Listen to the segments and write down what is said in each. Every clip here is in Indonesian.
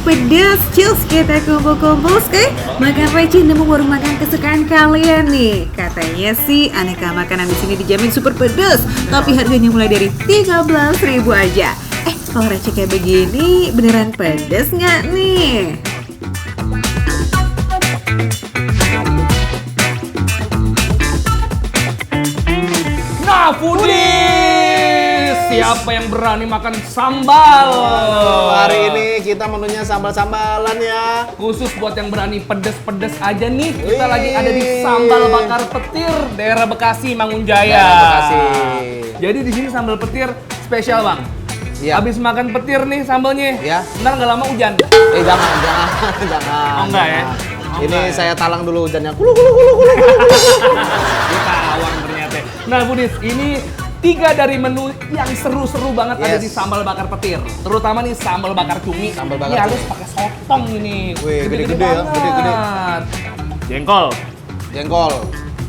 pedas. Cus, kita kumpul-kumpul sih. Makan receh nemu warung makan kesukaan kalian nih. Katanya sih aneka makanan di sini dijamin super pedas, tapi harganya mulai dari 13.000 aja. Kalau receh kayak begini, beneran pedas nggak nih? Nah, foodies, siapa yang berani makan sambal? Hari ini kita menunya sambal-sambalan ya. Khusus buat yang berani pedes-pedes aja nih. Kita lagi ada di Sambal Bakar Petir, daerah Bekasi, Mangunjaya. Daerah Bekasi. Jadi di sini sambal petir spesial, Bang. Iya. Habis makan petir nih sambalnya. Ya. Ntar nggak lama hujan. Jangan. Oh, enggak ya? Oh, Ini enggak ya? saya talang dulu hujannya. Kulu. Kita awang ternyata. Nah, Budis, ini 3 dari menu yang seru-seru banget ada di Sambal Bakar Petir. Terutama nih sambal bakar cumi. Sambal bakar ini cumi. harus pakai sotong ini. Wih, gede-gede ya, gede-gede. Jengkol. Jengkol.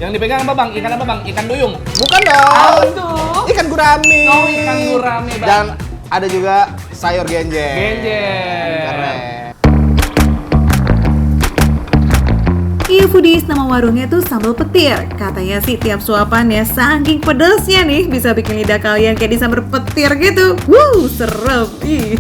Yang dipegang apa, Bang? Ikan apa, Bang? Ikan duyung. Bukan dong. Aduh. Ikan gurame. Oh, ikan gurame, Bang. Dan ada juga sayur genjer. Genjer. Keren. Iya foodies, nama warungnya tuh Sambal Petir. Katanya sih tiap suapannya saking pedesnya nih bisa bikin lidah kalian kayak disambar petir gitu. Serem. Ih.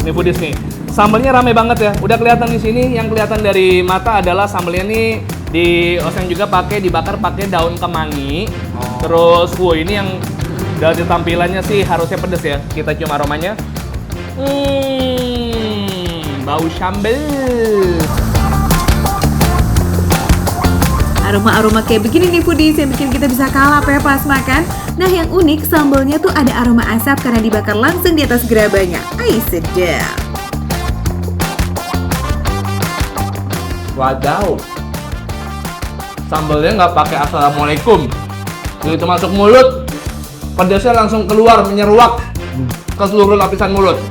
Ini Budis nih. Sambalnya rame banget ya. Udah kelihatan di sini, yang kelihatan dari mata adalah sambalnya nih dioseng juga dibakar pakai daun kemangi. Terus, ini yang dari tampilannya sih harusnya pedes ya. Kita cium aromanya. Bau sambal. Aroma-aroma kayak begini nih foodies yang bikin kita bisa kalap ya pas makan. Nah yang unik sambalnya tuh ada aroma asap karena dibakar langsung di atas gerabahnya. Sedap. Wadaw. Sambalnya nggak pakai assalamualaikum. Begitu masuk mulut, pedasnya langsung keluar menyeruak ke seluruh lapisan mulut.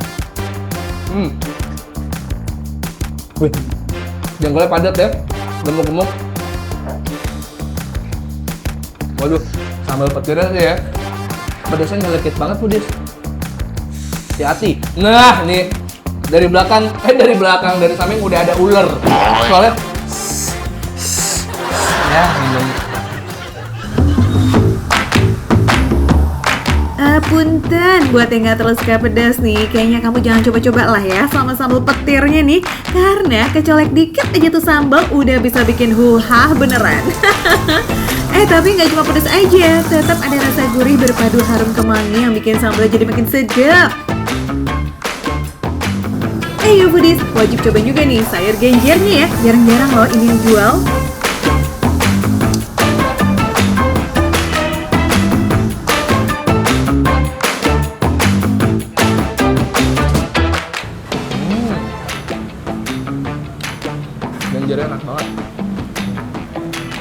Wih, jengkolnya padat ya, gemuk-gemuk. Waduh, sambal petirnya sih ya, pedasnya nyelekit banget Budis. Hati-hati. Nah, nih dari samping udah ada ular. Soalnya, ya minum. Punten, buat yang gak terlalu suka pedas nih, kayaknya kamu jangan coba-coba lah ya sama sambal petirnya nih. Karena kecolek dikit aja tuh sambal udah bisa bikin huhah beneran. Tapi nggak cuma pedas aja, tetap ada rasa gurih berpadu harum kemangi yang bikin sambal jadi makin sedap. Ayo foodies, wajib coba juga nih sayur genjernya ya, jarang-jarang loh ini yang jual. Genjernya enak banget,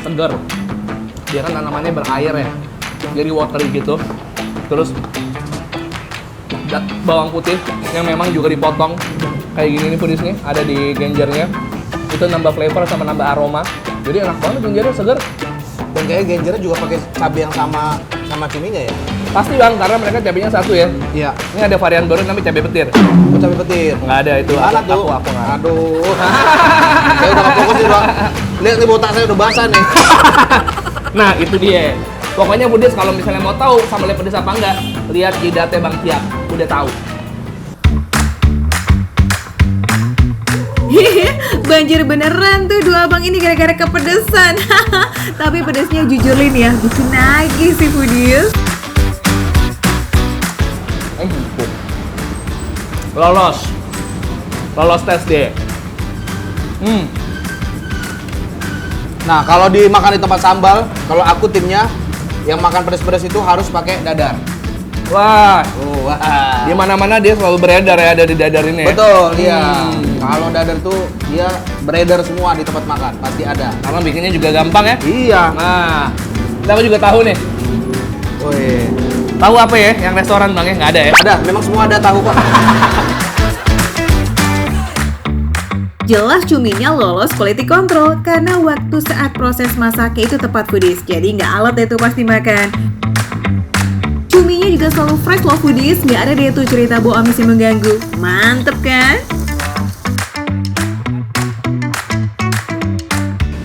segar. Dia kan tanamannya berair ya, jadi watery gitu. Terus bawang putih yang memang juga dipotong kayak gini nih Budis nih, ada di genjernya. Itu nambah flavor sama nambah aroma. Jadi enak banget genjernya, segar. Dan kayaknya genjernya juga pakai cabai yang sama cuminya ya? Pasti Bang, karena mereka cabenya satu ya. Iya. Ini ada varian baru namanya cabai petir. Oh, cabai petir. Nggak ada itu. Mana tuh? Aku nggak. Aduh. Saya udah nggak fokus nih, Bang. Lihat nih botak saya udah basah nih. Nah, itu dia. Pokoknya Budis kalau misalnya mau tahu sambalnya pedes apa enggak, lihat jidatnya Bang Tiap. Udah tahu. Banjir beneran tuh dua abang ini gara-gara kepedesan. Tapi pedesnya jujur Lin ya, bikin nagih sih foodies. Lolos tes deh. Nah, kalau dimakan di tempat sambal, kalau aku timnya yang makan pedas-pedas itu harus pakai dadar. Wah, Wah. di mana-mana dia selalu beredar ya, ada di dadar ini ya. Betul, iya. Kalau dadar tuh dia beredar semua di tempat makan, pasti ada. Karena bikinnya juga gampang ya. Iya. Nah, kita juga tahu nih. Wih. Tahu apa ya yang restoran Bang ya? Nggak ada ya? Ada, memang semua ada tahu kok. Jelas cuminya lolos quality control karena waktu saat proses masaknya itu tepat foodies. Jadi nggak alot deh tuh pas dimakan. Cuminya juga udah selalu fresh loh foodies, nggak ada deh tuh cerita bau amis yang mengganggu. Mantep kan?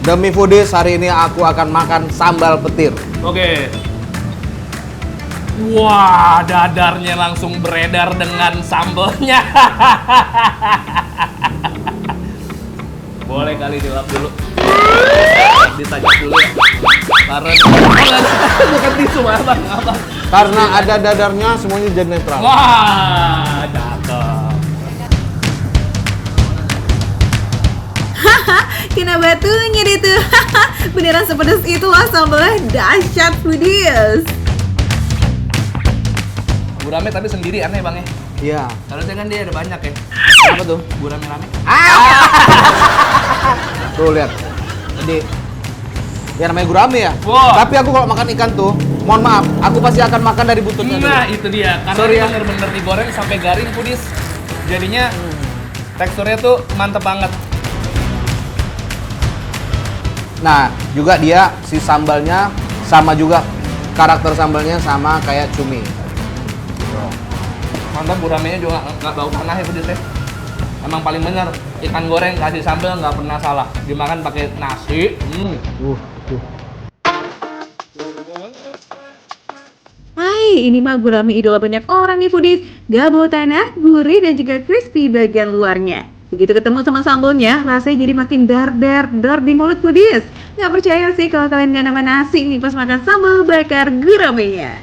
Demi foodies, hari ini aku akan makan sambal petir. Oke. Wah, dadarnya langsung beredar dengan sambalnya. Boleh kali dilap dulu. Ditajak dulu ya. Karena bukan tisu abang. Karena ada dadarnya, semuanya jadi netral. Wah, cakep. Kena batunya deh tuh. Beneran sepedas itu loh sambalnya, dahsyat foodies. Gurame tapi sendiri aneh bang ya. Iya. Harusnya kan dia ada banyak ya. Apa tuh? Gurame rame. Tuh lihat. Jadi ya namanya gurame ya. Wow. Tapi aku kalau makan ikan tuh, mohon maaf, aku pasti akan makan dari bututnya dulu. Nah itu dia. Karena Sorry ya. bener-bener digoreng sampai garing foodies. Jadinya teksturnya tuh mantep banget. Nah, juga dia si sambalnya sama juga, karakter sambalnya sama kayak cumi. Mantap, guramenya juga nggak bau tanah ya pedes ya. Emang paling bener, ikan goreng kasih sambal nggak pernah salah. Dimakan pakai nasi. Hai, ini mah gurame idola banyak orang nih foodies. Gak bau tanah, gurih dan juga crispy bagian luarnya. Begitu ketemu sama sambalnya, rasanya jadi makin dar di mulut foodies. Gak percaya sih kalau kalian gak nama nasi nih pas makan sambal bakar guramenya.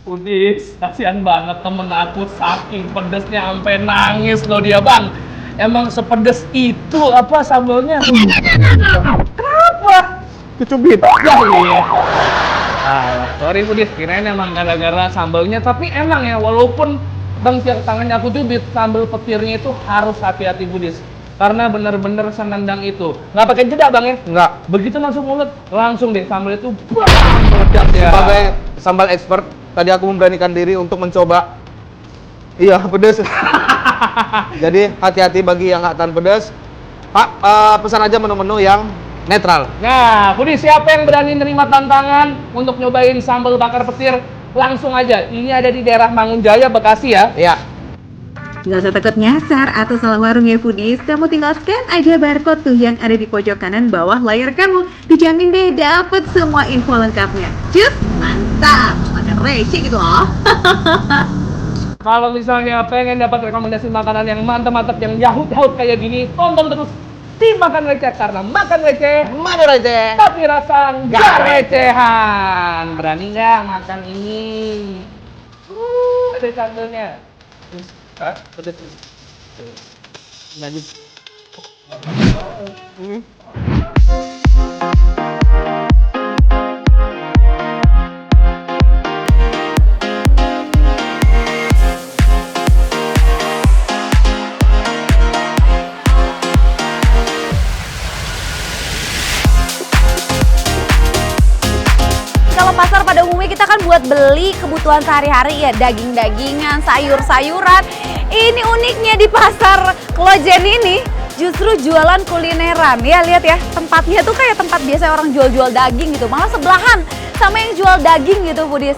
Foodies, kasihan banget temen aku saking pedesnya sampai nangis loh dia bang. Emang sepedes itu apa sambalnya? Kenapa? Kecubit. Ya iya. Sorry Foodies, kirain emang gara-gara sambalnya, tapi emang ya walaupun bang tiap tangannya aku cubit, sambal petirnya itu harus hati-hati Foodies. Karena bener-bener senendang itu. Nggak pakai jeda bang ya? Enggak. Begitu masuk mulut, langsung deh sambal itu bang, meledak ya. Sebagai sambal expert, tadi aku memberanikan diri untuk mencoba. Iya, pedas. Jadi hati-hati bagi yang nggak tahan pedas. Pak, pesan aja menu-menu yang netral. Nah, Foodies, siapa yang berani nerima tantangan untuk nyobain sambal bakar petir? Langsung aja, ini ada di daerah Mangunjaya, Bekasi ya. Iya. Gak usah takut nyasar atau salah warung ya foodies. Kamu tinggal scan aja barcode tuh yang ada di pojok kanan bawah layar kamu. Dijamin deh dapet semua info lengkapnya. Cus, mantap. Makan receh gitu loh. Kalau misalnya pengen dapat rekomendasi makanan yang mantap-mantap, yang yahut-yahut kayak gini, tonton terus di Makan Receh, karena makan receh, Mana receh? tapi rasa nggak recehan. Berani nggak makan ini? Ada sambelnya. Hah? Pedes. Lanjut. Kalau pasar pada umumnya kita kan buat beli kebutuhan sehari-hari ya, daging-dagingan, sayur-sayuran. Ini uniknya di pasar Klojen ini justru jualan kulineran. Ya lihat ya, tempatnya tuh kayak tempat biasa orang jual-jual daging gitu. Malah sebelahan sama yang jual daging gitu foodies.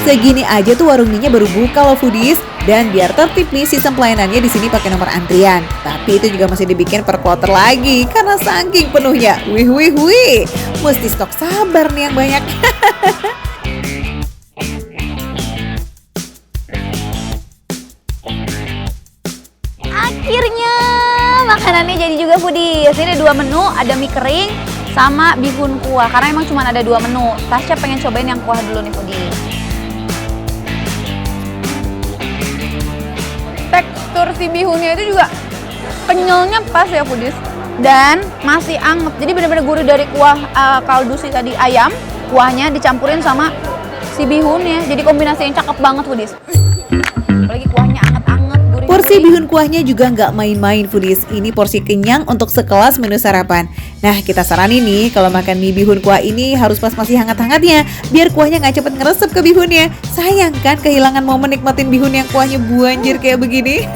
Segini aja tuh warung mienya baru buka loh foodies. Dan biar tertib nih sistem pelayanannya di sini pakai nomor antrian. Tapi itu juga masih dibikin per kloter lagi karena saking penuhnya. Wih. Mesti stok sabar nih yang banyak. Akhirnya makanannya jadi juga foodies. Ini ada 2 menu, ada mie kering sama bihun kuah. Karena emang cuma ada 2 menu. Tasya pengen cobain yang kuah dulu nih foodies. Tekstur si bihunnya itu juga kenyalnya pas ya foodies, dan masih anget. Jadi benar-benar gurih dari kuah kaldu si tadi ayam, kuahnya dicampurin sama si bihunnya. Jadi kombinasi yang cakep banget foodies. Apalagi kuahnya anget-anget, gurih-gurih. Porsi bihun kuahnya juga nggak main-main foodies. Ini porsi kenyang untuk sekelas menu sarapan. Nah, kita saranin nih kalau makan mie bihun kuah ini harus pas masih hangat-hangatnya, biar kuahnya nggak cepet ngeresep ke bihunnya. Sayang kan kehilangan momen nikmatin bihun yang kuahnya buanjir kayak begini.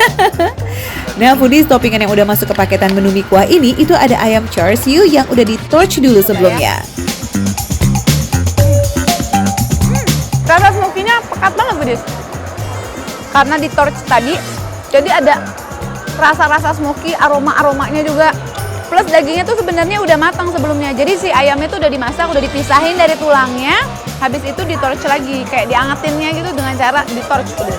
Nah, foodies, toppingan yang udah masuk ke paketan menu mie kuah ini itu ada ayam char siu yang udah di-torch dulu sebelumnya. Rasa smoky-nya pekat banget, Budis. Karena di torch tadi, jadi ada rasa-rasa smoky, aroma-aromanya juga. Plus dagingnya tuh sebenarnya udah matang sebelumnya. Jadi si ayamnya tuh udah dimasak, udah dipisahin dari tulangnya. Habis itu di torch lagi, kayak diangetinnya gitu dengan cara di torch, Budis.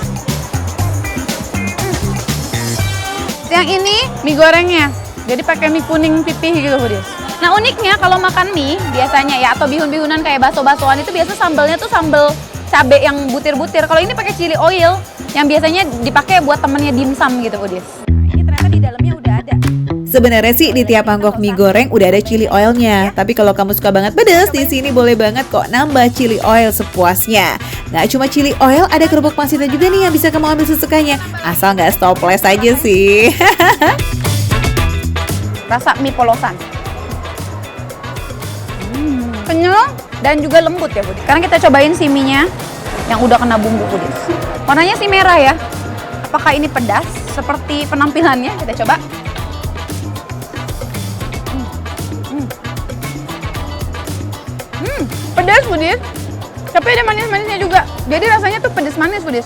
Yang ini mie gorengnya. Jadi pakai mie kuning pipih gitu, Budis. Nah, uniknya kalau makan mie biasanya ya atau bihun-bihunan kayak bakso-baksoan itu biasa sambalnya tuh sambal cabe yang butir-butir. Kalau ini pakai chili oil yang biasanya dipakai buat temennya dimsum gitu, Budis. Ini ternyata di dalamnya udah ada. Sebenarnya sih di tiap mangkok mie goreng udah ada chili oilnya. Tapi kalau kamu suka banget pedas, di sini boleh banget kok nambah chili oil sepuasnya. Nggak cuma chili oil, ada kerupuk pangsitnya juga nih yang bisa kamu ambil sesukanya. Asal nggak stopless aja sih. Rasa mie polosan. Kenyal dan juga lembut ya, Budi. Sekarang kita cobain si mie-nya yang udah kena bumbu, Budi. Warnanya sih merah ya. Apakah ini pedas seperti penampilannya? Kita coba. Pedas, Budi. Tapi ada manis-manisnya juga. Jadi rasanya tuh pedas manis, Budi.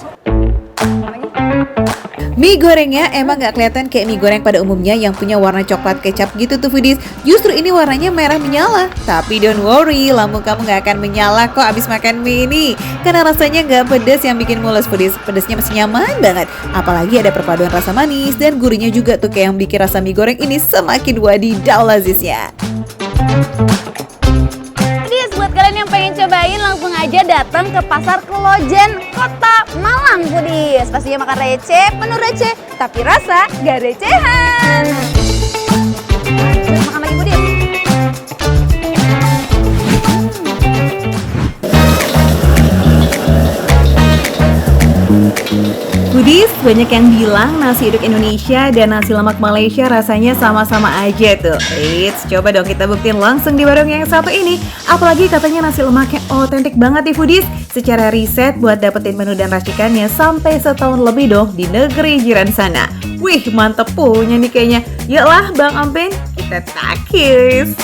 Mie gorengnya emang gak kelihatan kayak mie goreng pada umumnya yang punya warna coklat kecap gitu tuh, foodies. Justru ini warnanya merah menyala. Tapi don't worry, lambung kamu gak akan menyala kok abis makan mie ini. Karena rasanya gak pedas yang bikin mules, foodies. Pedasnya masih nyaman banget. Apalagi ada perpaduan rasa manis dan gurihnya juga tuh kayak yang bikin rasa mie goreng ini semakin wadidaw laziznya. Buat kalian yang pengen cobain langsung aja datang ke Pasar Klojen, Kota Malang, Budis. Pastinya makan receh, menu receh, tapi rasa gak recehan. Makan lagi, Budis. Foodies, banyak yang bilang nasi uduk Indonesia dan nasi lemak Malaysia rasanya sama-sama aja tuh. Eits, coba dong kita buktiin langsung di warung yang satu ini. Apalagi katanya nasi lemaknya otentik banget nih, Foodies. Secara riset buat dapetin menu dan racikannya sampai setahun lebih dong di negeri jiran sana. Wih, mantep punya nih kayaknya. Yuklah Bang Ampin, kita takis.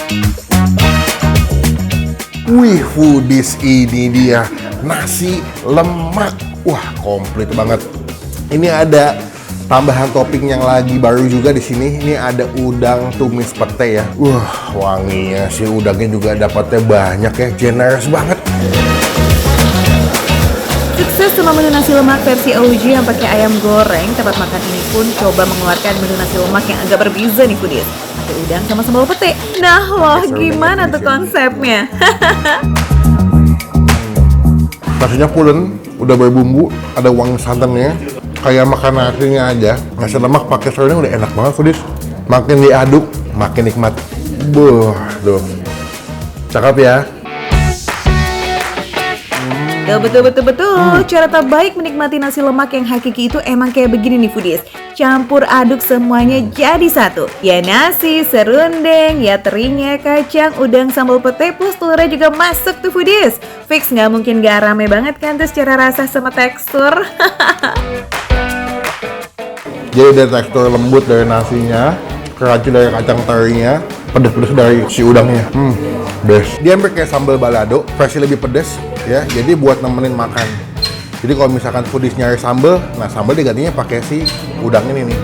Wih, Foodies, ini dia nasi lemak. Wah, komplit banget. Ini ada tambahan topping yang lagi baru juga di sini. Ini ada udang tumis pete ya. Wah, wanginya si udangnya juga dapatnya banyak ya. Generous banget. Sukses sama menu nasi lemak versi OG yang pakai ayam goreng, tempat makan ini pun coba mengeluarkan menu nasi lemak yang agak berbeza nih, Foodies. Pakai udang sama sambal pete. Nah loh, gimana tuh konsepnya? Nasinya pulen, udah berbumbu, ada wangi santannya. Kayak makan nasinya aja. Nasi lemak pakai sayurnya udah enak banget, Foodies. Makin diaduk, makin nikmat. Buh, tuh. Cakep ya. Betul. Cara terbaik menikmati nasi lemak yang hakiki itu emang kayak begini nih, Foodies. Campur aduk semuanya jadi satu. Ya nasi, serundeng, ya terinya, kacang, udang, sambal pete, plus telurnya juga masuk tuh, Foodies. Fix nggak mungkin gak rame banget kan tuh secara rasa sama tekstur. Jadi dari tekstur lembut dari nasinya, crunchy dari kacang terinya, pedas-pedas dari si udangnya. Best. Dia hampir kayak sambal balado, versi lebih pedas ya. Jadi buat nemenin makan. Jadi kalau misalkan Foodies nyari sambal, nah sambal digantinya pakai si udang ini nih.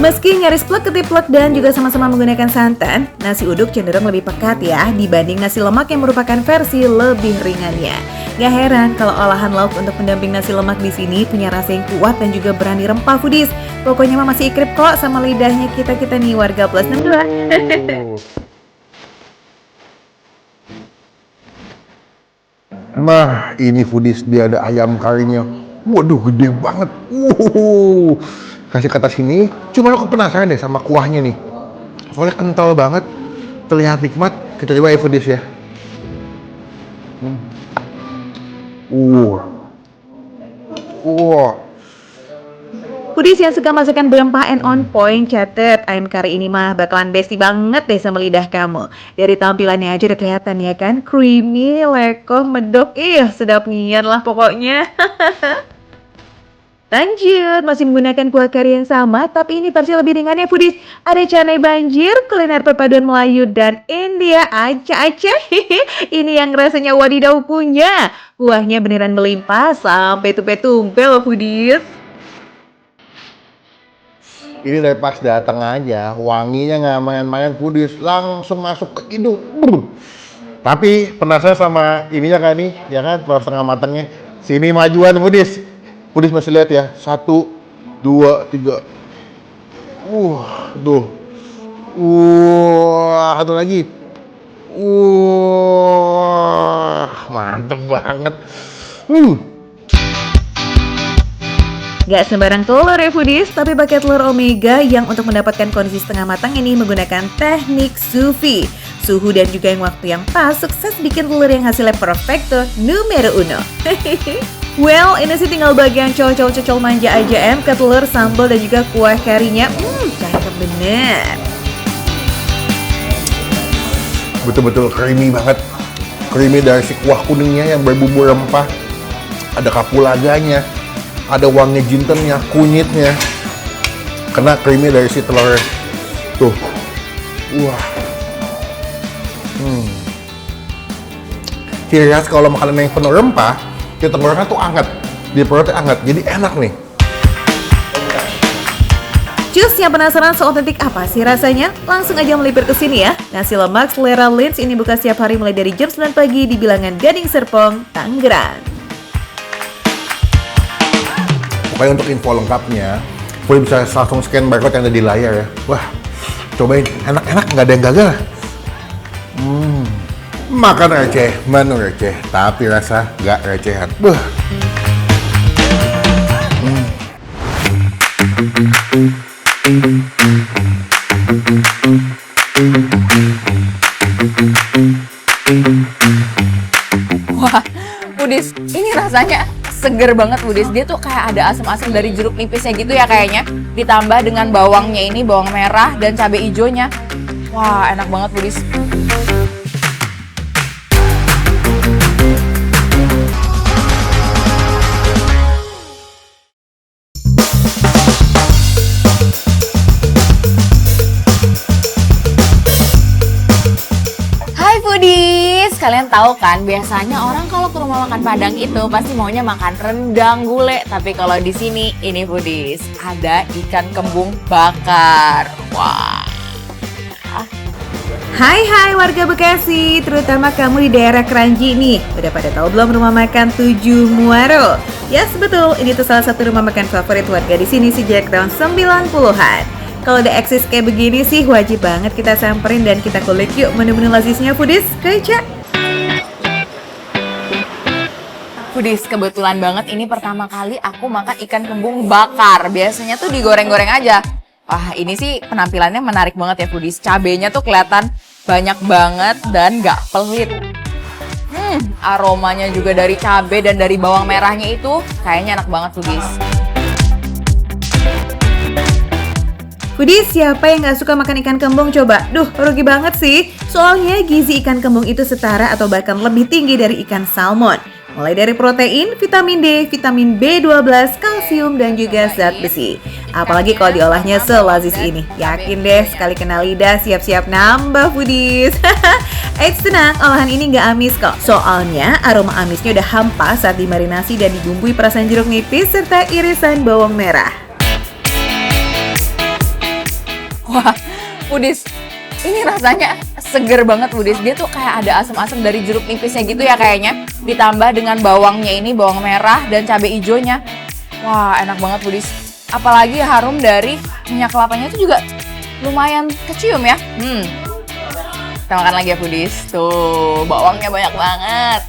Meski nyaris plek-ketiplek dan juga sama-sama menggunakan santan, nasi uduk cenderung lebih pekat ya dibanding nasi lemak yang merupakan versi lebih ringannya. Gak heran kalau olahan lauk untuk pendamping nasi lemak di sini punya rasa yang kuat dan juga berani rempah, Foodies. Pokoknya mah masih ikrip kok sama lidahnya kita nih warga plus 62. Nah, ini Foodies, dia ada ayam karinya. Waduh, gede banget. Kasih ke atas sini. Cuma aku penasaran deh sama kuahnya nih. Soalnya kental banget, terlihat nikmat. Kita coba ya, Foodies ya. Foodies yang suka masakan berempah and on point, catet ayam kari ini mah bakalan besti banget deh sama lidah kamu. Dari tampilannya aja udah kelihatan ya kan, creamy, lekoh, medok, sedap nian lah pokoknya. Lanjut, masih menggunakan kuah kari yang sama, tapi ini versi lebih ringannya Foodies. Ada canai banjir, kuliner perpaduan Melayu dan India. Aca-aca, ini yang rasanya wadidaw punya. Kuahnya beneran melimpah sampai tumpe-tumpe loh Foodies. Ini dari pas datang aja, wanginya nggak main-main Foodies, langsung masuk ke hidung. Tapi penasaran sama ininya kan nih, ya kan, telur setengah matangnya. Sini majuan Foodies. Foodies masih lihat ya, 1, 2, 3. Tuh. Satu lagi. Mantep banget. Gak sembarang telur ya Foodies, tapi pakai telur omega yang untuk mendapatkan kondisi setengah matang ini menggunakan teknik sous vide. Suhu dan juga yang waktu yang pas sukses bikin telur yang hasilnya perfecto numero uno. Well, ini sih tinggal bagian cocol manja aja ke telur, sambal dan juga kuah karinya. Cakep bener. Betul-betul creamy banget. Creamy dari si kuah kuningnya yang berbumbu rempah. Ada kapulaganya, ada wangi jintennya, kunyitnya. Kena creamy dari si telur. Tuh. Ciri khas kalau makanan yang penuh rempah, di tenggorokan tuh hangat, di perutnya hangat, jadi enak nih. Cus, yang penasaran seotentik apa sih rasanya? Langsung aja melipir ke sini ya. Nasi lemak selera Lins ini buka setiap hari mulai dari jam 9 pagi di Bilangan Gading Serpong, Tangerang. Pokoknya untuk info lengkapnya, boleh bisa langsung scan barcode yang ada di layar ya. Wah, cobain, enak-enak, nggak ada yang gagal. Makan receh, menu receh, tapi rasa nggak recehan. Wah, Foodies, ini rasanya seger banget Foodies. Dia tuh kayak ada asam-asam dari jeruk nipisnya gitu ya kayaknya. Ditambah dengan bawangnya ini, bawang merah dan cabai hijaunya. Wah, enak banget Foodies. Foodies, kalian tahu kan biasanya orang kalau ke rumah makan Padang itu pasti maunya makan rendang gulai, tapi kalau di sini ini Foodies ada ikan kembung bakar. Wah. Hai warga Bekasi, terutama kamu di daerah Kranji nih. Udah pada tahu belum rumah makan 7 Muaro? Yes, betul, ini tuh salah satu rumah makan favorit warga di sini sejak tahun 90-an. Kalau udah eksis kayak begini sih wajib banget kita samperin dan kita kulik yuk menu-menu lazisnya Foodies. Kecak. Foodies, kebetulan banget ini pertama kali aku makan ikan kembung bakar. Biasanya tuh digoreng-goreng aja. Wah, ini sih penampilannya menarik banget ya Foodies. Cabenya tuh kelihatan banyak banget dan nggak pelit. Aromanya juga dari cabai dan dari bawang merahnya itu kayaknya enak banget Foodies. Foodies, siapa yang gak suka makan ikan kembung coba? Duh, rugi banget sih. Soalnya gizi ikan kembung itu setara atau bahkan lebih tinggi dari ikan salmon. Mulai dari protein, vitamin D, vitamin B12, kalsium, dan juga zat besi. Apalagi kalau diolahnya selazis ini. Yakin deh, sekali kena lidah siap-siap nambah Foodies. Eits, tenang, olahan ini gak amis kok. Soalnya aroma amisnya udah hampa saat dimarinasi dan dibumbui perasan jeruk nipis serta irisan bawang merah. Wah, Foodies, ini rasanya seger banget Foodies. Dia tuh kayak ada asam-asam dari jeruk nipisnya gitu ya kayaknya. Ditambah dengan bawangnya ini, bawang merah dan cabai hijaunya. Wah, enak banget Foodies. Apalagi harum dari minyak kelapanya itu juga lumayan kecium ya. Kita makan lagi ya Foodies. Tuh, bawangnya banyak banget.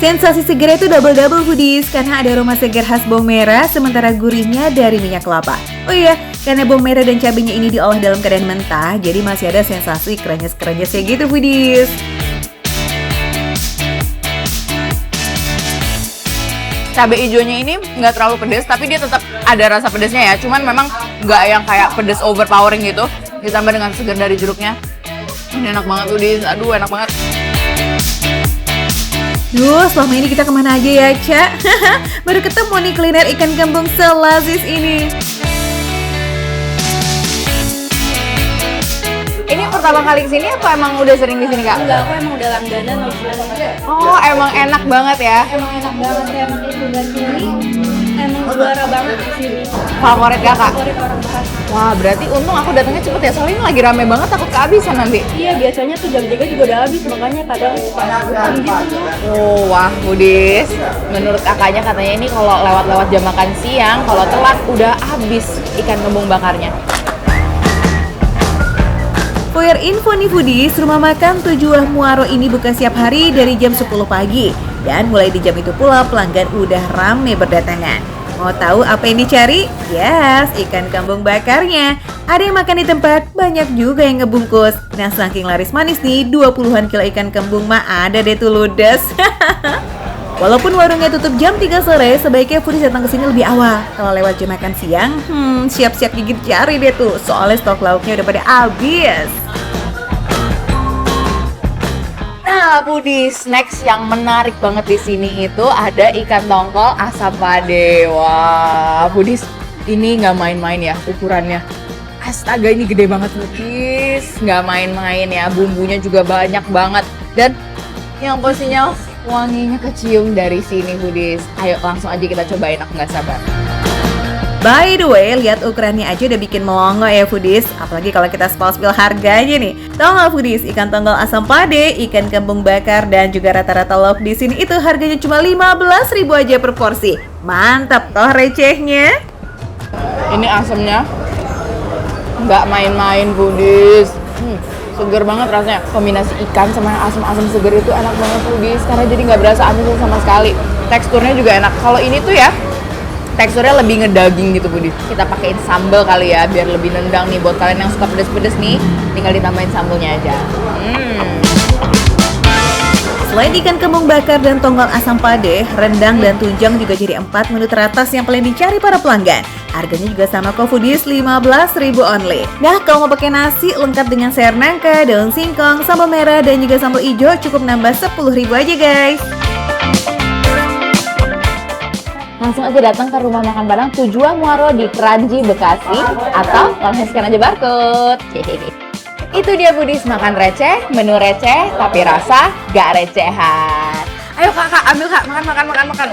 Sensasi segar itu double-double Foodies karena ada aroma segar khas bawang merah sementara gurihnya dari minyak kelapa. Oh iya, karena bawang merah dan cabenya ini diolah dalam keadaan mentah, jadi masih ada sensasi krenyes-krenyesnya gitu Foodies. Cabai hijaunya ini nggak terlalu pedes, tapi dia tetap ada rasa pedesnya ya. Cuman memang nggak yang kayak pedes overpowering gitu. Ditambah dengan segar dari jeruknya. Ini enak banget Udis, aduh enak banget. Duh, selama ini kita kemana aja ya, Ca? Baru ketemu nih kuliner ikan kembung selazis ini. Ini pertama kali kesini apa emang udah sering di sini Kak? Enggak, aku emang udah langganan di sini. Oh, emang enak banget ya. Emang enak banget ya, itu dan ini emang juara banget di sini. Favorit Kakak? Favorit orang Bekasi. Wah, berarti untung aku datangnya cepet ya, soalnya ini lagi rame banget, takut kehabisan nanti. Iya, biasanya tuh jam 3 juga udah habis, makanya kadang suka nabung gitu. Oh, wah Budis. Menurut kakaknya katanya ini kalau lewat-lewat jam makan siang, kalau telat udah habis ikan kembung bakarnya. For your info nih foodies, rumah makan Tujuh Muaro ini buka setiap hari dari jam 10 pagi. Dan mulai di jam itu pula pelanggan udah rame berdatangan. Mau tahu apa yang dicari? Yes, ikan kembung bakarnya. Ada yang makan di tempat, banyak juga yang ngebungkus. Nah, saking laris manis nih, 20-an kilo ikan kembung mah ada deh tuh ludes. Walaupun warungnya tutup jam 3 sore, sebaiknya foodies datang ke sini lebih awal. Kalau lewat jam makan siang, siap-siap gigit jari deh tuh. Soalnya stok lauknya udah pada habis. Nah, Budis, next yang menarik banget di sini itu ada ikan tongkol asam pade. Wah, Budis, ini nggak main-main ya ukurannya. Astaga, ini gede banget Budis, nggak main-main ya. Bumbunya juga banyak banget dan yang pastinya wanginya kecium dari sini Budis. Ayo langsung aja kita cobain, aku nggak sabar. By the way, lihat ukurannya aja udah bikin melongo ya foodies. Apalagi kalau kita spill harganya nih. Tahu nggak foodies, ikan tongkol asam pade, ikan kembung bakar, dan juga rata-rata lauk di sini itu harganya cuma 15.000 aja per porsi. Mantap toh recehnya. Ini asamnya nggak main-main Budis. Seger banget rasanya. Kombinasi ikan sama asam-asam seger itu enak banget Budis. Karena jadi nggak berasa amis sama sekali. Teksturnya juga enak. Kalau ini tuh ya teksturnya lebih ngedaging gitu Budi. Kita pakein sambal kali ya biar lebih nendang nih buat kalian yang suka pedes-pedes nih. Tinggal ditambahin sambalnya aja. Selain ikan kembung bakar dan tongkol asam pade, rendang dan tunjang juga jadi 4 menu teratas yang paling dicari para pelanggan. Harganya juga sama kok foodies, 15.000 only. Nah, kalau mau pakai nasi lengkap dengan sayur nangka, daun singkong, sambal merah dan juga sambal hijau cukup nambah 10.000 aja guys. Langsung aja datang ke rumah makan Padang Tujuh Muaro di Kranji, Bekasi, atau langsung scan aja barcode. Itu dia Budis, makan receh, menu receh, tapi rasa gak recehan. Ayo kakak, ambil kak, makan.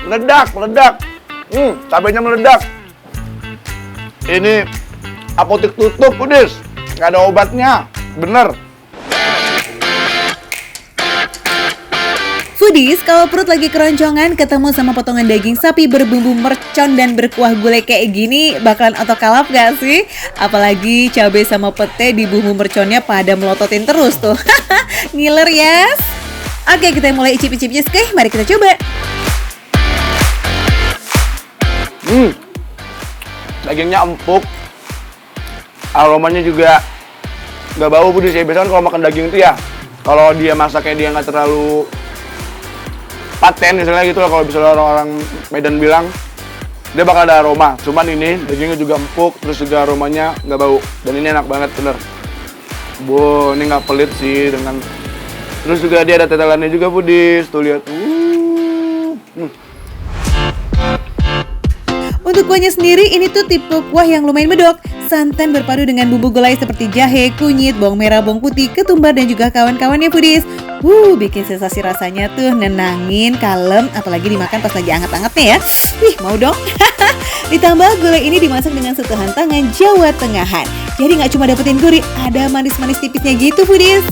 Meledak. Cabenya meledak. Ini apotek tutup, Budis. Nggak ada obatnya. Bener. Foodies, kalau perut lagi keroncongan ketemu sama potongan daging sapi berbumbu mercon dan berkuah gulai kayak gini, bakalan otokalap gak sih? Apalagi cabai sama pete di bumbu merconnya pada melototin terus tuh. Ngiler yes? Oke, kita mulai icip-icipnya sekali. Mari kita coba. Dagingnya empuk. Aromanya juga nggak bau, Budis. Ya, biasanya kalau makan daging itu ya, kalau dia masaknya dia nggak terlalu paten misalnya gitu lah, kalau misalnya orang-orang Medan bilang dia bakal ada aroma. Cuman ini dagingnya juga empuk, terus juga aromanya nggak bau, dan ini enak banget bener. Ini nggak pelit sih dengan, terus juga dia ada tetelannya juga Budis, tuh lihat. Untuk kuahnya sendiri, ini tuh tipe kuah yang lumayan medok. Santan berpadu dengan bumbu gulai seperti jahe, kunyit, bawang merah, bawang putih, ketumbar, dan juga kawan-kawannya foodies. Bikin sensasi rasanya tuh nenangin, kalem, apalagi dimakan pas lagi anget-angetnya ya. Wih, mau dong. Ditambah gulai ini dimasak dengan sentuhan tangan Jawa Tengahan. Jadi nggak cuma dapetin gurih, ada manis-manis tipisnya gitu foodies.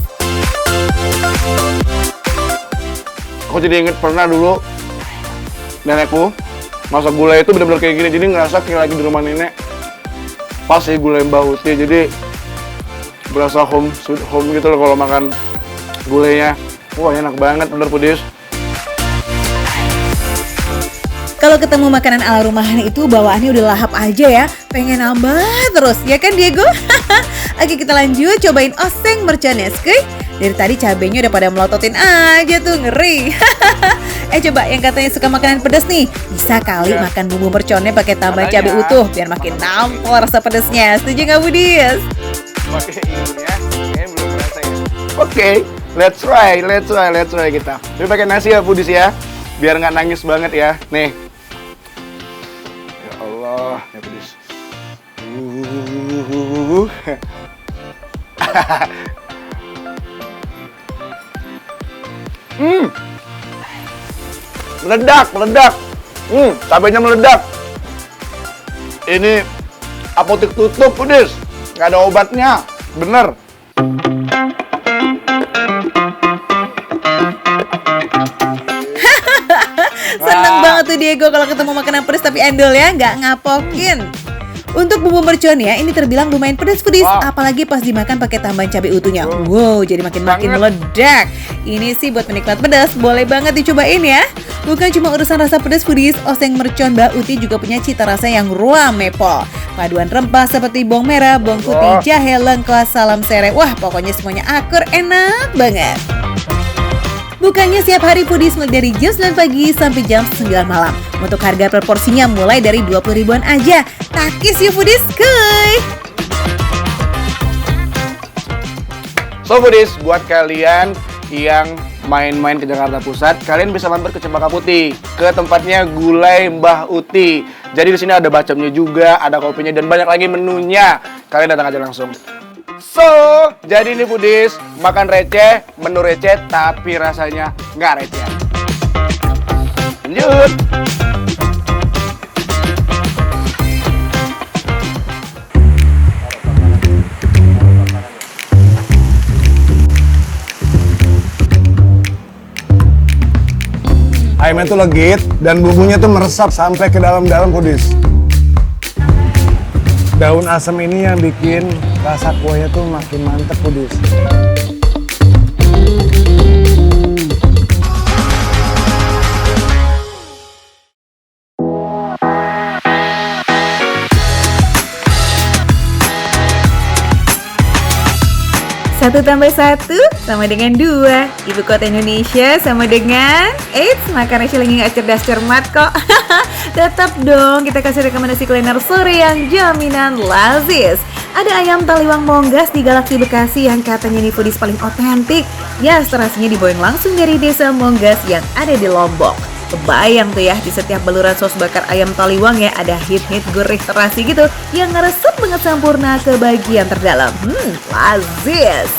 Aku jadi inget pernah dulu nenekku masak gulai itu benar-benar kayak gini, jadi ngerasa kayak lagi di rumah nenek. Pas sih gulai Mbah Uti, jadi berasa sweet home gitu loh kalau makan gulainya. Wah, enak banget bener Budis. Kalau ketemu makanan ala rumahan itu bawaannya udah lahap aja ya. Pengen nambah terus, ya kan Diego? Oke, kita lanjut cobain oseng merconnya, skuy. Dari tadi cabenya udah pada melototin aja tuh, ngeri. Coba yang katanya suka makanan pedas nih, bisa kali makan bumbu merconnya pakai tambahan cabai utuh biar makin nampol rasa pedasnya. Setuju nggak Budis? Pakai ini ya, kayaknya belum berasa ya. Oke, let's try kita. Tapi pakai nasi ya Budis ya, biar nggak nangis banget ya. Nih. Ya Allah, ya Budis. Meledak. Cabenya meledak. Ini apotek tutup, Budis. Nggak ada obatnya, bener. Seneng banget tuh Diego kalau ketemu makanan pedas tapi endol ya, nggak ngapokin. Untuk bumbu mercon ya, ini terbilang lumayan pedas Foodies, apalagi pas dimakan pakai tambahan cabai utuhnya. Wow, jadi makin meledak. Ini sih buat penikmat pedas, boleh banget dicobain ya. Bukan cuma urusan rasa pedas Foodies, oseng mercon Mbak Uti juga punya cita rasa yang ruamepol. Paduan rempah seperti bawang merah, bawang putih, jahe, lengkuas, salam serai. Wah, pokoknya semuanya akur, enak banget. Bukanya setiap hari Foodies mulai dari jam 9 pagi sampai jam 9 malam. Untuk harga per porsinya mulai dari 20 ribuan aja. Takis yuk Foodies, kuy! So Foodies, buat kalian yang main-main ke Jakarta Pusat, kalian bisa mampir ke Cempaka Putih, ke tempatnya Gulai Mbah Uti. Jadi di sini ada bacemnya juga, ada kopinya dan banyak lagi menunya. Kalian datang aja langsung. So, jadi ini Foodies, makan receh, menu receh, tapi rasanya nggak receh. Lanjut. Ayamnya tuh legit dan bumbunya tuh meresap sampai ke dalam-dalam Foodies. Daun asam ini yang bikin rasa kuahnya tuh makin mantep Foodies. Satu tambah satu sama dengan 2. Ibu kota Indonesia sama dengan makan nasi lagi nggak cerdas cermat kok. Tetap dong kita kasih rekomendasi kuliner sore yang jaminan lazis. Ada ayam taliwang monggas di Galaksi Bekasi yang katanya nih Foodies paling otentik. Ya, terasinya dibawain langsung dari desa Monggas yang ada di Lombok. Kebayang tuh ya, di setiap baluran sos bakar ayam taliwang ya ada hit-hit gurih terasi gitu yang ngeresep banget sempurna ke bagian terdalam. Lazis.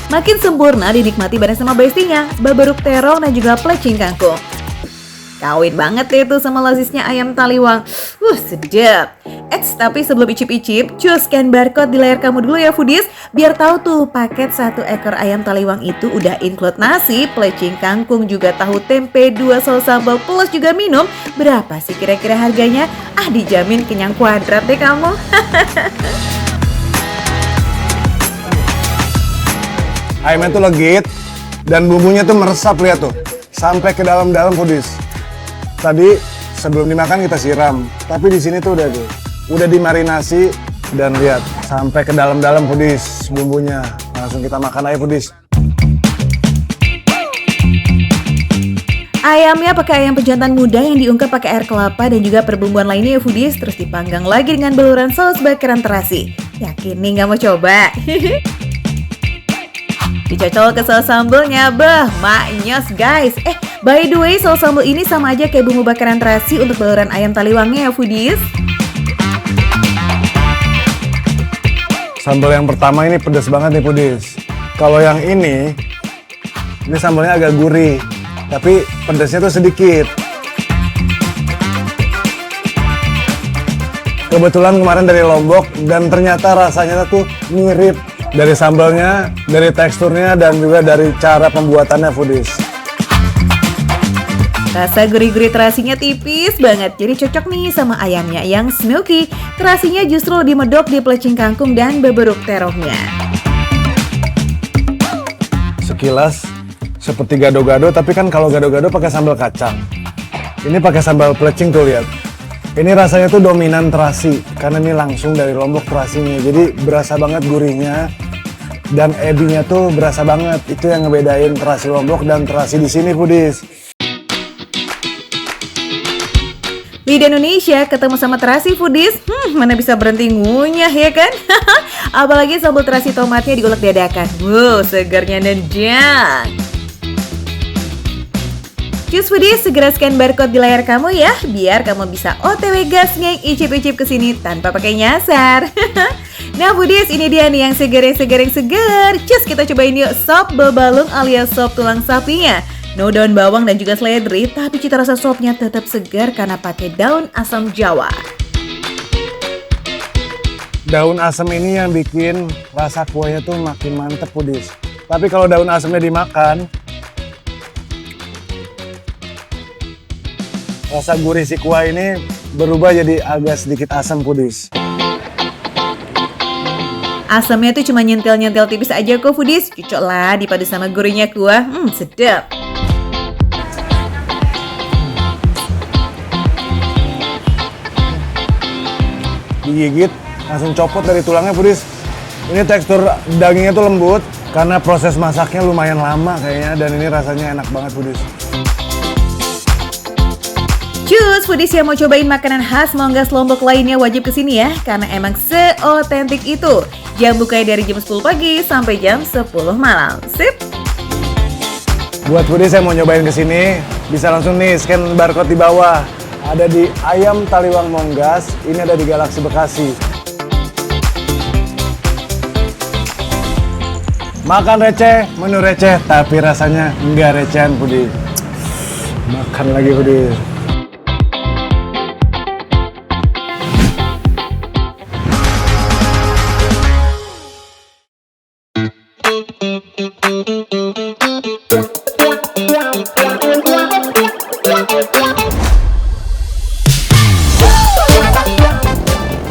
Makin sempurna dinikmati bareng sama bestinya, babaruk terong dan juga plecing kangkung. Kawin banget deh tuh sama lazisnya ayam taliwang. Sedap. Tapi sebelum icip-icip, cus scan barcode di layar kamu dulu ya Foodies. Biar tahu tuh paket 1 ekor ayam taliwang itu udah include nasi, plecing kangkung, juga tahu tempe, 2 saus sambal plus juga minum. Berapa sih kira-kira harganya? Dijamin kenyang kuadrat deh kamu. Ayamnya tuh legit dan bumbunya tuh meresap, lihat tuh sampai ke dalam-dalam Foodies. Tadi sebelum dimakan kita siram, tapi di sini tuh udah dimarinasi dan lihat sampai ke dalam-dalam Foodies bumbunya. Langsung kita makan aja Foodies. Ayamnya pakai ayam pejantan muda yang diungkep pakai air kelapa dan juga perbumbuan lainnya ya Foodies. Terus dipanggang lagi dengan baluran saus bakaran terasi. Yakin nih nggak mau coba? Dicocol ke saus sambelnya, maknyos guys. By the way, saus sambal ini sama aja kayak bumbu bakaran terasi untuk baluran ayam taliwangnya ya Foodies. Sambal yang pertama ini pedas banget nih Foodies. Kalau yang ini sambalnya agak gurih, tapi pedasnya tuh sedikit. Kebetulan kemarin dari Lombok dan ternyata rasanya tuh mirip. Dari sambalnya, dari teksturnya, dan juga dari cara pembuatannya Foodies. Rasa gurih-gurih terasinya tipis banget, jadi cocok nih sama ayamnya yang smoky. Terasinya justru lebih medok di plecing kangkung dan babaruk terongnya. Sekilas seperti gado-gado, tapi kan kalau gado-gado pakai sambal kacang. Ini pakai sambal plecing tuh, lihat. Ini rasanya tuh dominan terasi, karena ini langsung dari Lombok terasinya. Jadi berasa banget gurihnya, dan ebinya tuh berasa banget. Itu yang ngebedain terasi Lombok dan terasi di sini, Foodies. Lidah Indonesia ketemu sama terasi Foodies, mana bisa berhenti ngunyah ya kan? Apalagi sambal terasi tomatnya diulek dadakan. Wow, segarnya nendang. Cus Foodies, segera scan barcode di layar kamu ya, biar kamu bisa OTW gas ngeng icip-icip kesini tanpa pakai nyasar. Nah Foodies, ini dia nih yang seger. Cus, kita cobain yuk sop bebalung alias sop tulang sapinya. No daun bawang dan juga seledri, tapi cita rasa sopnya tetap segar karena pakai daun asam Jawa. Daun asam ini yang bikin rasa kuahnya tuh makin mantep, Foodies. Tapi kalau daun asamnya dimakan, rasa gurih si kuah ini berubah jadi agak sedikit asam, Foodies. Asamnya tuh cuma nyentil-nyentil tipis aja kok Foodies. Cocok lah dipadu sama gurihnya kuah, sedap. Digigit, langsung copot dari tulangnya, Foodies. Ini tekstur dagingnya tuh lembut, karena proses masaknya lumayan lama kayaknya, dan ini rasanya enak banget, Foodies. Cus, Foodies yang mau cobain makanan khas Monggas Lombok lainnya wajib kesini ya, karena emang seotentik itu. Jam bukanya dari jam 10 pagi sampai jam 10 malam. Sip! Buat Foodies yang mau nyobain kesini, bisa langsung nih scan barcode di bawah. Ada di Ayam Taliwang Monggas, ini ada di Galaksi Bekasi. Makan receh, menu receh, tapi rasanya nggak recehan, Foodies. Makan lagi, Foodies.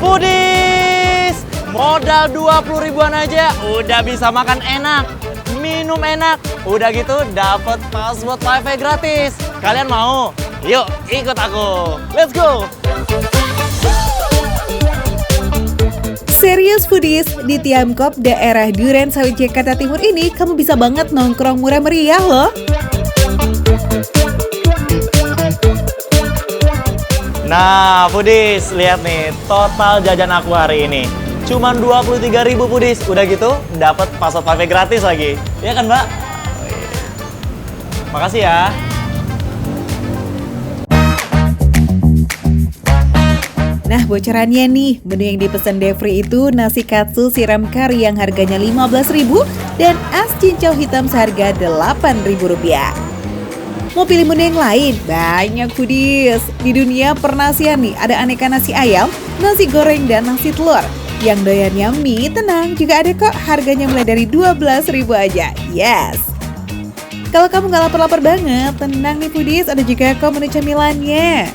Foodies, modal 20 ribuan aja udah bisa makan enak, minum enak, udah gitu dapat password wifi gratis. Kalian mau? Yuk ikut aku, let's go! Serius Foodies, di Tiamkop daerah Duren Sawit Jakarta Timur ini kamu bisa banget nongkrong murah meriah loh. Nah Foodies, lihat nih total jajan aku hari ini. Cuman 23.000 Foodies, udah gitu dapat password wifi gratis lagi. Iya kan Mbak? Makasih ya. Nah bocorannya nih, menu yang dipesan Devri itu nasi katsu siram kari yang harganya Rp15.000 dan es cincau hitam seharga Rp8.000. Mau pilih menu yang lain? Banyak Foodies. Di dunia pernasian nih, ada aneka nasi ayam, nasi goreng, dan nasi telur. Yang doyannya mie, tenang, juga ada kok harganya mulai dari Rp12.000 aja. Yes! Kalau kamu nggak lapar-lapar banget, tenang nih Foodies, ada juga kok menu cemilannya.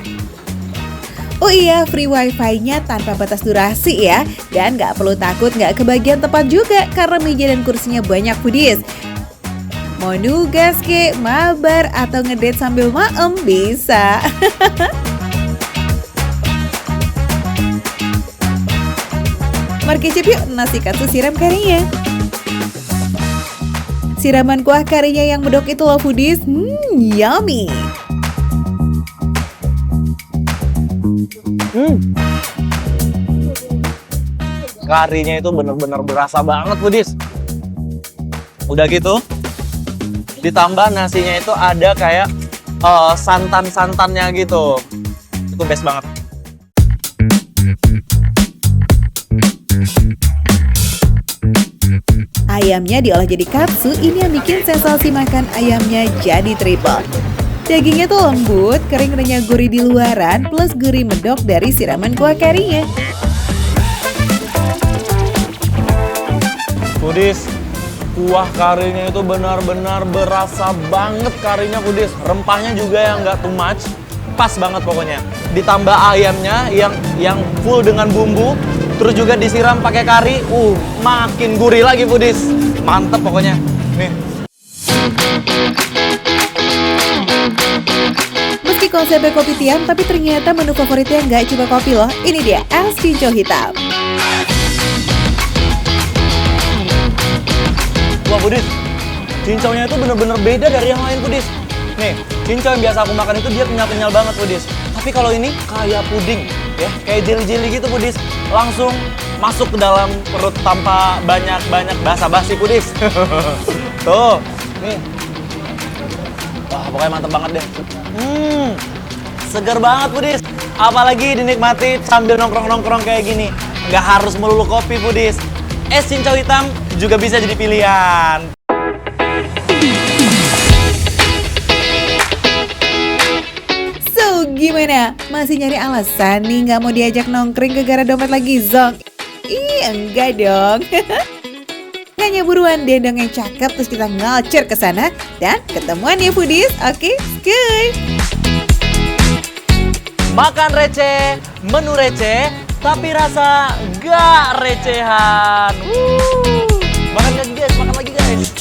Oh iya, free wifi-nya tanpa batas durasi ya. Dan nggak perlu takut nggak kebagian tempat juga, karena meja dan kursinya banyak Foodies. Mau nugas ke, mabar, atau ngedate sambil maem, bisa. Mari kicip yuk nasi katsu siram karinya. Siraman kuah karinya yang medok itu loh Foodies, yummy. Karinya itu bener-bener berasa banget Foodies. Udah gitu, ditambah nasinya itu ada kayak santan-santannya gitu. Itu best banget. Ayamnya diolah jadi katsu, ini yang bikin sensasi makan ayamnya jadi triple. Dagingnya tuh lembut, kering renyah gurih di luaran, plus gurih medok dari siraman kuah karinya. Foodies, kuah karinya itu benar-benar berasa banget karinya Foodies. Rempahnya juga yang nggak too much, pas banget pokoknya. Ditambah ayamnya yang full dengan bumbu, terus juga disiram pakai kari, makin gurih lagi Foodies. Mantep pokoknya. Nih. konsepnya kopi tiam, tapi ternyata menu favoritnya nggak cuma kopi loh. Ini dia es cincau hitam. Wah Budis, cincaunya itu bener-bener beda dari yang lain Budis. Nih, cincau yang biasa aku makan itu dia kenyal-kenyal banget Budis. Tapi kalau ini kayak puding, ya, kayak jelly-jelly gitu Budis. Langsung masuk ke dalam perut tanpa banyak-banyak basa-basi Budis. Tuh, nih. Wah, pokoknya mantep banget deh. Segar banget Budis. Apalagi dinikmati sambil nongkrong-nongkrong kayak gini. Nggak harus melulu kopi Budis. Es cincau hitam juga bisa jadi pilihan. So, gimana? Masih nyari alasan nih nggak mau diajak nongkring gara-gara dompet lagi zonk? Ih, enggak dong. Hanya buruan deh dong yang cakep, terus kita ngalcer ke sana dan ketemuan ya foodies. Oke, skuy. Makan receh, menu receh, tapi rasa gak recehan. Makan lagi guys, makan lagi guys.